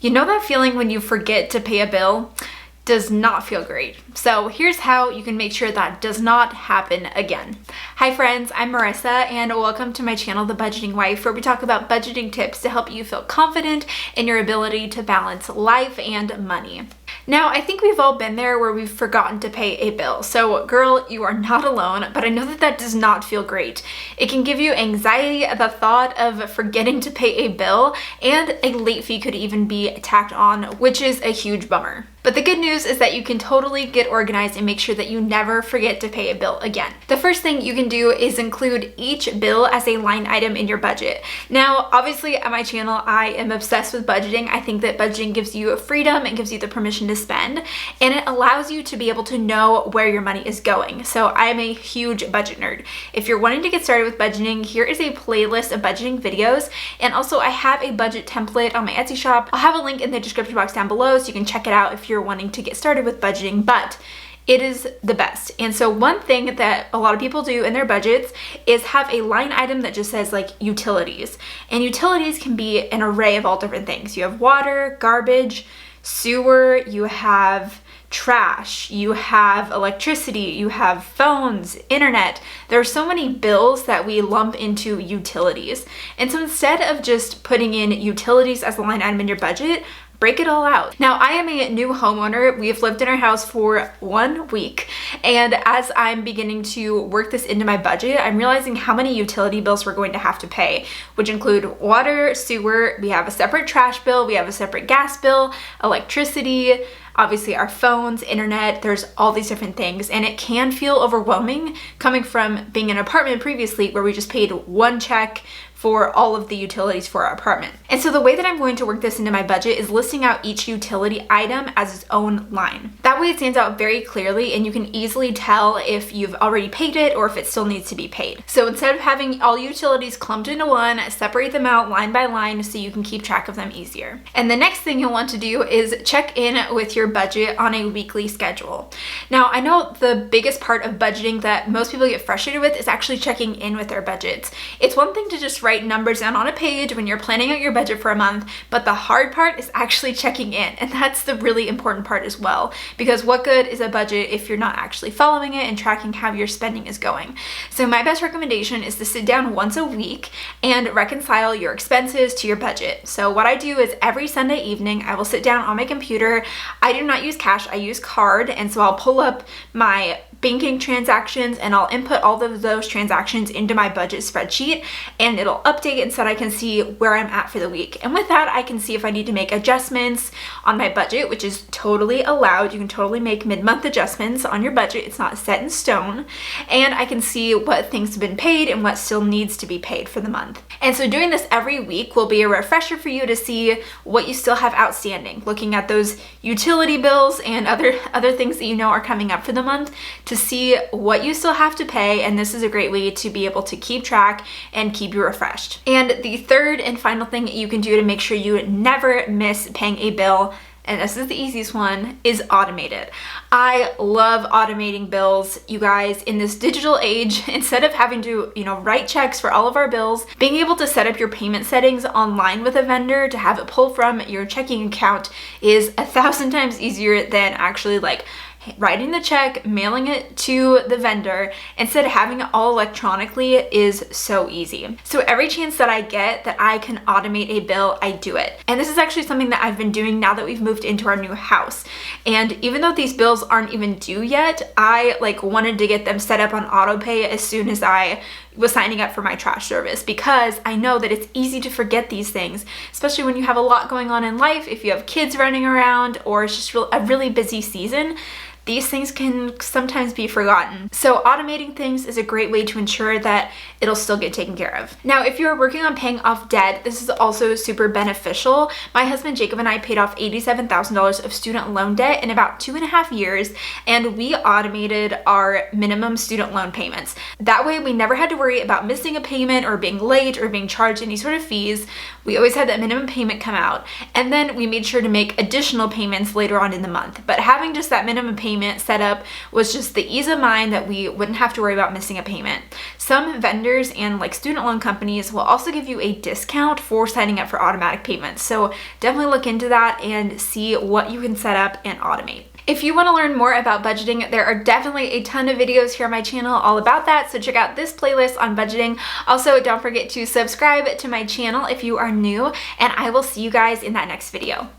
You know that feeling when you forget to pay a bill? Does not feel great. So here's how you can make sure that does not happen again. Hi friends, I'm Marissa and welcome to my channel, The Budgeting Wife, where we talk about budgeting tips to help you feel confident in your ability to balance life and money. Now, I think we've all been there where we've forgotten to pay a bill. So girl, you are not alone, but I know that that does not feel great. It can give you anxiety at the thought of forgetting to pay a bill, and a late fee could even be tacked on, which is a huge bummer. But the good news is that you can totally get organized and make sure that you never forget to pay a bill again. The first thing you can do is include each bill as a line item in your budget. Now, obviously on my channel, I am obsessed with budgeting. I think that budgeting gives you freedom and gives you the permission to spend, and it allows you to be able to know where your money is going. So I am a huge budget nerd. If you're wanting to get started with budgeting, here is a playlist of budgeting videos. And also I have a budget template on my Etsy shop. I'll have a link in the description box down below so you can check it out if you're wanting to get started with budgeting, but it is the best. And so one thing that a lot of people do in their budgets is have a line item that just says like utilities. And utilities can be an array of all different things. You have water, garbage, sewer, you have trash, you have electricity, you have phones, internet. There are so many bills that we lump into utilities. And so instead of just putting in utilities as a line item in your budget, break it all out. Now, I am a new homeowner. We've lived in our house for 1 week. And as I'm beginning to work this into my budget, I'm realizing how many utility bills we're going to have to pay, which include water, sewer, we have a separate trash bill, we have a separate gas bill, electricity, obviously our phones, internet, there's all these different things. And it can feel overwhelming coming from being in an apartment previously where we just paid one check for all of the utilities for our apartment. And so the way that I'm going to work this into my budget is listing out each utility item as its own line. That way it stands out very clearly and you can easily tell if you've already paid it or if it still needs to be paid. So instead of having all utilities clumped into one, separate them out line by line so you can keep track of them easier. And the next thing you'll want to do is check in with your budget on a weekly schedule. Now, I know the biggest part of budgeting that most people get frustrated with is actually checking in with their budgets. It's one thing to just write numbers down on a page when you're planning out your budget for a month, but the hard part is actually checking in, and that's the really important part as well, because what good is a budget if you're not actually following it and tracking how your spending is going? So my best recommendation is to sit down once a week and reconcile your expenses to your budget. So what I do is every Sunday evening I will sit down on my computer. I do not use cash, I use card, and so I'll pull up my banking transactions and I'll input all of those transactions into my budget spreadsheet, and it'll update and so that I can see where I'm at for the week. And with that, I can see if I need to make adjustments on my budget, which is totally allowed. You can totally make mid-month adjustments on your budget. It's not set in stone. And I can see what things have been paid and what still needs to be paid for the month. And so doing this every week will be a refresher for you to see what you still have outstanding, looking at those utility bills and other things that you know are coming up for the month, to see what you still have to pay. And this is a great way to be able to keep track and keep you refreshed. And the third and final thing that you can do to make sure you never miss paying a bill, and this is the easiest one, is automate it. I love automating bills, you guys. In this digital age, instead of having to, write checks for all of our bills, being able to set up your payment settings online with a vendor to have it pull from your checking account is 1,000 times easier than actually writing the check, mailing it to the vendor. Instead of having it all electronically is so easy. So every chance that I get that I can automate a bill, I do it. And this is actually something that I've been doing now that we've moved into our new house. And even though these bills aren't even due yet, I wanted to get them set up on auto pay as soon as I was signing up for my trash service, because I know that it's easy to forget these things, especially when you have a lot going on in life, if you have kids running around, or it's just a really busy season. These things can sometimes be forgotten. So automating things is a great way to ensure that it'll still get taken care of. Now, if you're working on paying off debt, this is also super beneficial. My husband Jacob and I paid off $87,000 of student loan debt in about 2.5 years, and we automated our minimum student loan payments. That way we never had to worry about missing a payment or being late or being charged any sort of fees. We always had that minimum payment come out, and then we made sure to make additional payments later on in the month. But having just that minimum payment set up was just the ease of mind that we wouldn't have to worry about missing a payment. Some vendors and like student loan companies will also give you a discount for signing up for automatic payments. So definitely look into that and see what you can set up and automate. If you want to learn more about budgeting, there are definitely a ton of videos here on my channel all about that, so check out this playlist on budgeting. Also, don't forget to subscribe to my channel if you are new, and I will see you guys in that next video.